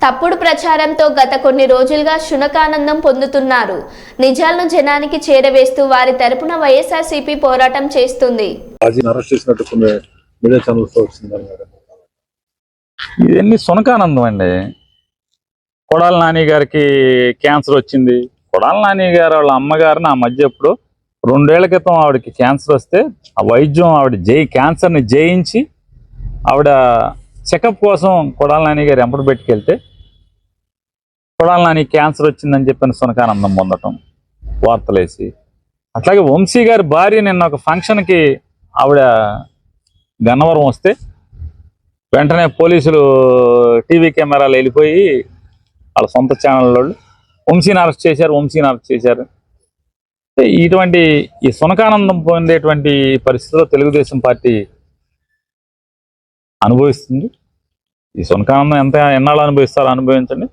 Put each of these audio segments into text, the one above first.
తప్పుడు ప్రచారంతో గత కొన్ని రోజులుగా శునకానందం పొందుతున్నారు. నిజాలను జనానికి చేరవేస్తూ వారి తరపున వైఎస్ఆర్సీపీ పోరాటం చేస్తుంది. ఇవన్నీ శునకానందం అండి. కొడాల నాని గారికి క్యాన్సర్ వచ్చింది. కొడాల నాని గారు వాళ్ళ అమ్మగారు నా మధ్య ఎప్పుడు 2 ఏళ్ల క్రితం ఆవిడకి క్యాన్సర్ వస్తే ఆ వైద్యం ఆవిడ క్యాన్సర్ని జయించి ఆవిడ చెకప్ కోసం కొడాల నాని గారు ఎంపటి పెట్టుకెళ్తే కొడాల నాని క్యాన్సర్ వచ్చిందని చెప్పిన శునకానందం పొందటం వార్తలేసి. అట్లాగే వంశీ గారి భార్య నిన్న ఒక ఫంక్షన్కి ఆవిడ గన్నవరం వస్తే వెంటనే పోలీసులు టీవీ కెమెరాలు వెళ్ళిపోయి వాళ్ళ సొంత ఛానల్ వాళ్ళు వంశీని అరెస్ట్ చేశారు. ఇటువంటి ఈ శునకానందం పొందేటువంటి పరిస్థితుల్లో తెలుగుదేశం పార్టీ అనుభవిస్తుంది. ఈ శునకానందం ఎన్నాళ్ళు అనుభవిస్తారో అనుభవించండి.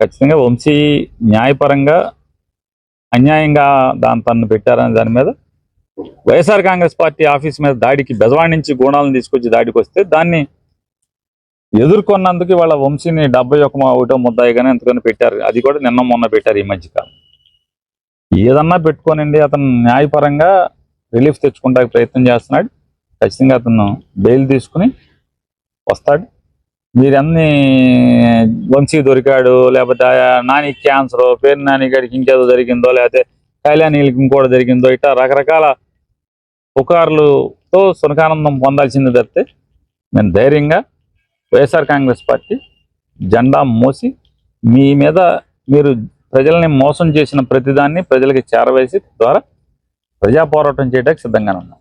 ఖచ్చితంగా వంశీ న్యాయపరంగా అన్యాయంగా తన్ను పెట్టారని దాని మీద వైఎస్ఆర్ కాంగ్రెస్ పార్టీ ఆఫీస్ మీద దాడికి బెజవాడ నుంచి గూణాలను తీసుకొచ్చి దాడికి వస్తే దాన్ని ఎదుర్కొన్నందుకు వాళ్ళ వంశీని 71 ముద్దాయిగానే ఎంతకొని పెట్టారు. అది కూడా నిన్న మొన్న పెట్టారు ఈ మధ్యకాలం. ఏదన్నా పెట్టుకోనండి, అతను న్యాయపరంగా రిలీఫ్ తెచ్చుకుంటానికి ప్రయత్నం చేస్తున్నాడు. ఖచ్చితంగా అతను బెయిల్ తీసుకుని వస్తాడు. మీరన్నీ వంశీ దొరికాడు, లేకపోతే నాని క్యాన్సర్, పేరు నాని గారికి ఇంకేదో జరిగిందో, లేకపోతే కళ్యాణికి ఇంకోటి జరిగిందో, ఇట్లా రకరకాల పుకార్లతో శునకానందం పొందాల్సింది తప్పితే మేము ధైర్యంగా వైఎస్ఆర్ కాంగ్రెస్ పార్టీ జెండా మోసి మీ మీద మీరు ప్రజల్ని మోసం చేసిన ప్రతిదాన్ని ప్రజలకి చేరవేసి ద్వారా ప్రజా పోరాటం చేయడానికి సిద్ధంగానే ఉన్నాం.